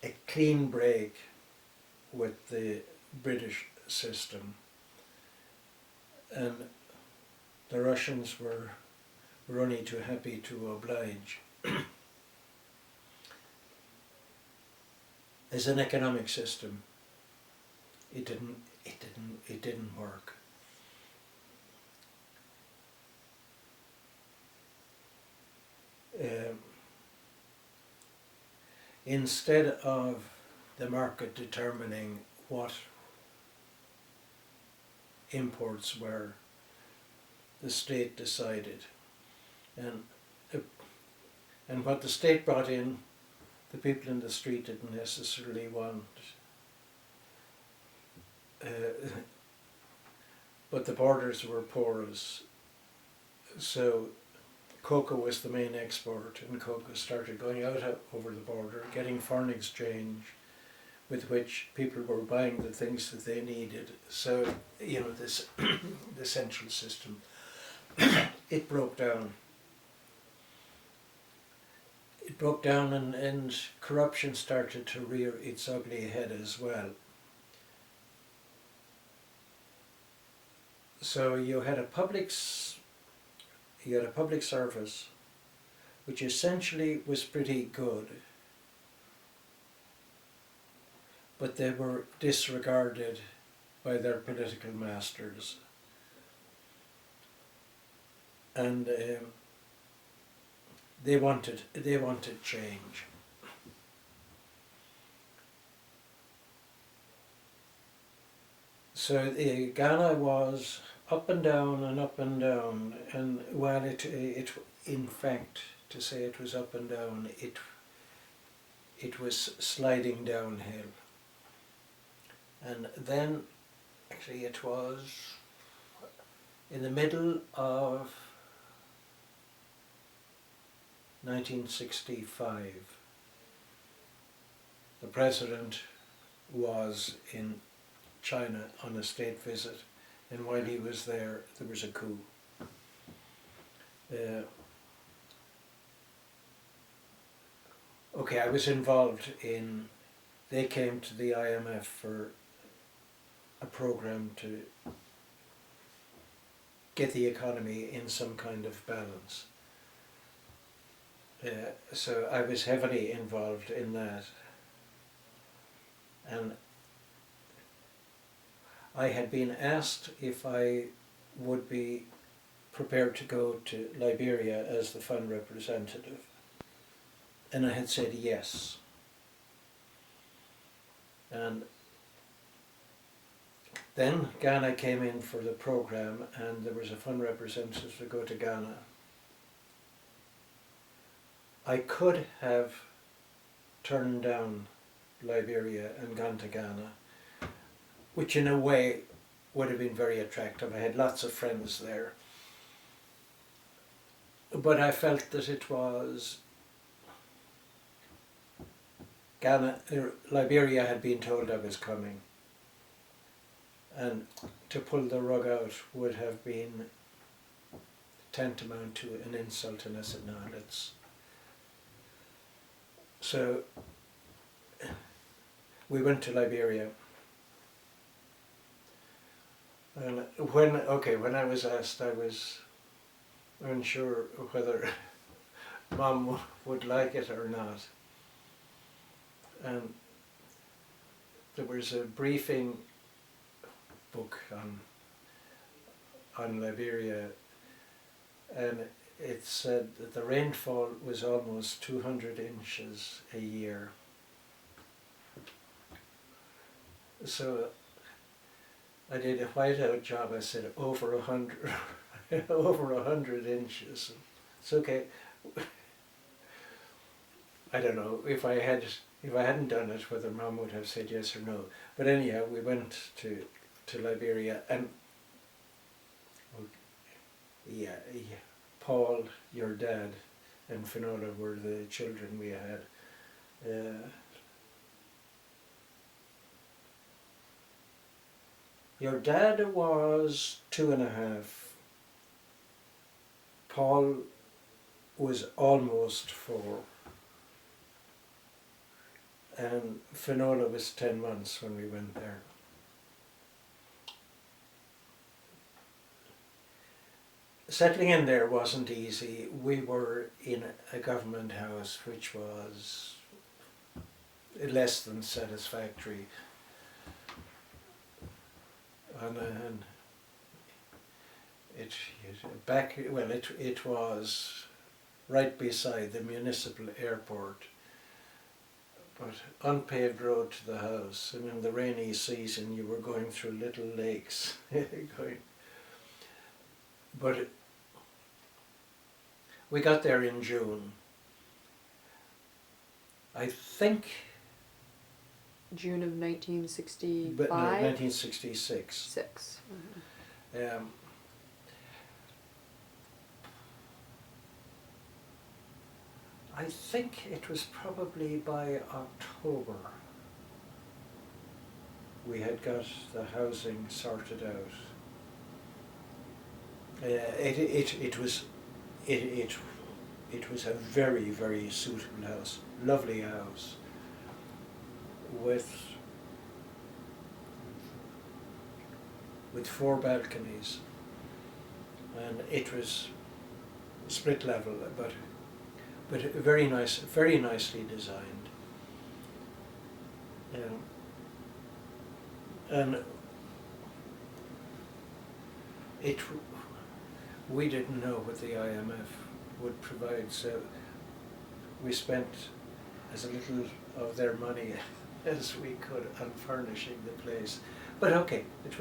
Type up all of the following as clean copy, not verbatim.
a clean break with the British system, and the Russians were only too happy to oblige. As an economic system, it didn't work. Instead of the market determining what imports were, the state decided, and what the state brought in, the people in the street didn't necessarily want. But the borders were porous, so cocoa was the main export, and cocoa started going out over the border, getting foreign exchange, with which people were buying the things that they needed. So, you know, this the central system, it broke down. It broke down, and corruption started to rear its ugly head as well. So you had a public service which essentially was pretty good, but they were disregarded by their political masters, and they wanted change. So Ghana was up and down and up and down, and while it in fact, to say it was up and down, it was sliding downhill. And then, actually, it was in the middle of 1965. The president was in China on a state visit, and while he was there was a coup. Okay, I was involved in, they came to the IMF for a program to get the economy in some kind of balance. So I was heavily involved in that, and I had been asked if I would be prepared to go to Liberia as the fund representative, and I had said yes. And then Ghana came in for the program, and there was a fund representative to go to Ghana. I could have turned down Liberia and gone to Ghana, which in a way would have been very attractive. I had lots of friends there. But I felt that it was Liberia had been told I was coming, and to pull the rug out would have been tantamount to an insult, and I said, no, let's. So we went to Liberia, and when I was asked, I was unsure whether Mom would like it or not. And there was a briefing book on Liberia, and it said that the rainfall was almost 200 inches a year. So I did a whiteout job. I said over 100, over 100 inches. It's okay. I don't know if I hadn't done it, whether Mom would have said yes or no. But anyhow, we went to Liberia, and yeah, Paul, your dad, and Finola were the children we had. Your dad was 2.5. Paul was almost 4. and Finola was 10 months when we went there. Settling in there wasn't easy. We were in a government house which was less than satisfactory. And it was right beside the municipal airport, but unpaved road to the house, and in the rainy season you were going through little lakes. But we got there in June. I think June of 1965? but no, 1966. Six. Mm-hmm. I think it was probably by October we had got the housing sorted out. It was a very, very suitable house, lovely house, with 4 balconies, and it was split level, but very nice, very nicely designed. And we didn't know what the IMF would provide, so we spent as little of their money as we could on furnishing the place. But okay, it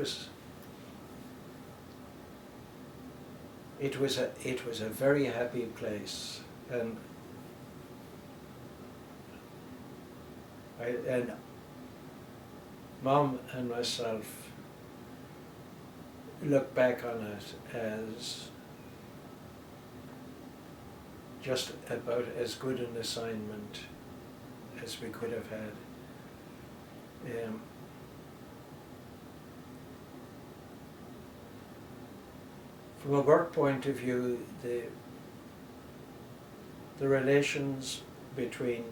was a very happy place, and Mom and myself look back on it as just about as good an assignment as we could have had. From a work point of view, the relations between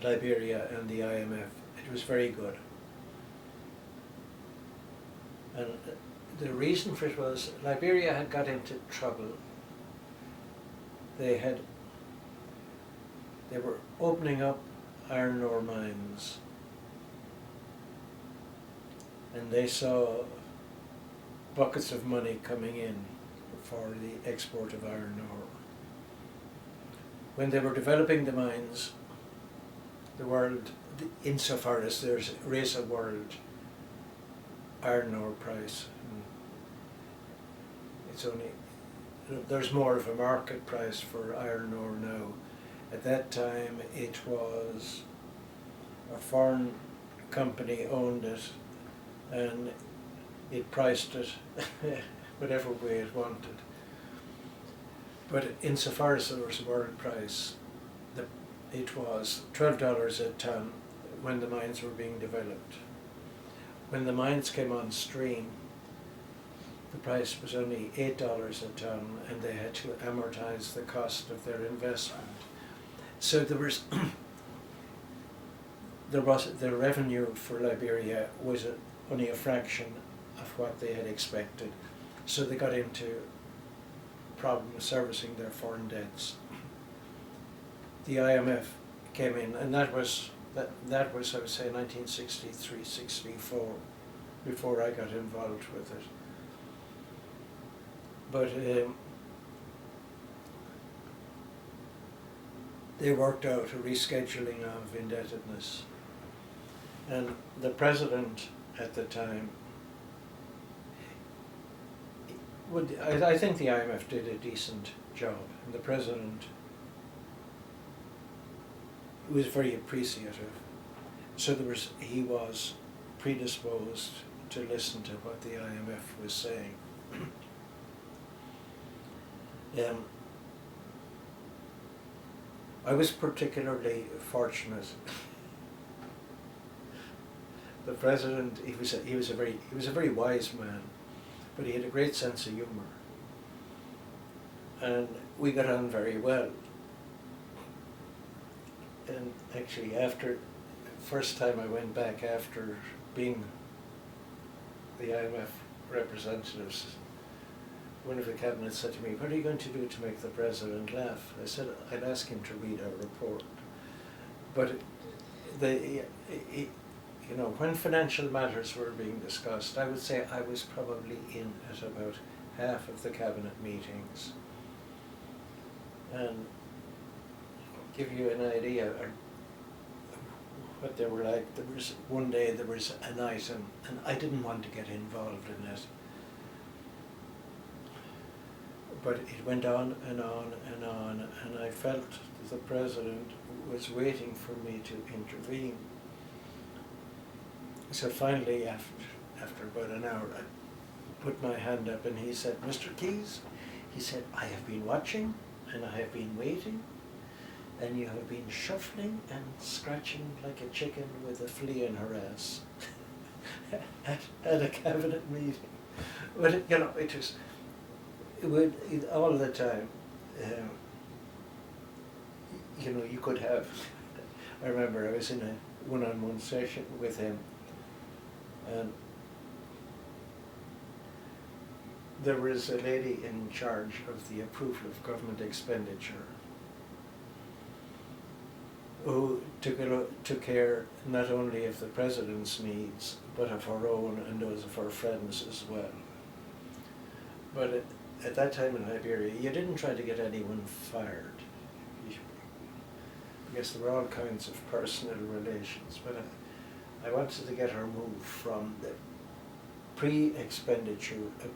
Liberia and the IMF, it was very good. And the reason for it was Liberia had got into trouble. They were opening up iron ore mines, and they saw buckets of money coming in for the export of iron ore. When they were developing the mines, the world, insofar as there's a world iron ore price, there's more of a market price for iron ore now. At that time it was a foreign company owned it, and it priced it whatever way it wanted. But insofar as there was a world price, it was $12 a ton when the mines were being developed. When the mines came on stream, the price was only $8 a ton, and they had to amortize the cost of their investment. So the revenue for Liberia was only a fraction of what they had expected. So they got into problems servicing their foreign debts. The IMF came in, and that was I would say 1963-64, before I got involved with it. But they worked out a rescheduling of indebtedness, and the president at the time, I think the IMF did a decent job, and the president was very appreciative. So he was predisposed to listen to what the IMF was saying. I was particularly fortunate. The president, he was a very wise man, but he had a great sense of humor, and we got on very well. And actually, first time I went back after being the IMF representatives, one of the cabinet said to me, "What are you going to do to make the president laugh?" I said, "I'd ask him to read our report." But when financial matters were being discussed, I would say I was probably in at about half of the cabinet meetings. And I'll give you an idea of what they were like. One day there was an item, and I didn't want to get involved in it. But it went on and on and on, and I felt that the president was waiting for me to intervene. So finally, after about an hour, I put my hand up and he said, "Mr. Keyes," he said, "I have been watching and I have been waiting, and you have been shuffling and scratching like a chicken with a flea in her ass at a cabinet meeting." But all the time, you could have. I remember I was in a one-on-one session with him, and there was a lady in charge of the approval of government expenditure who took care not only of the president's needs, but of her own and those of her friends as well. But at that time in Liberia, you didn't try to get anyone fired, because there were all kinds of personal relations. But I wanted to get her moved from the pre-expenditure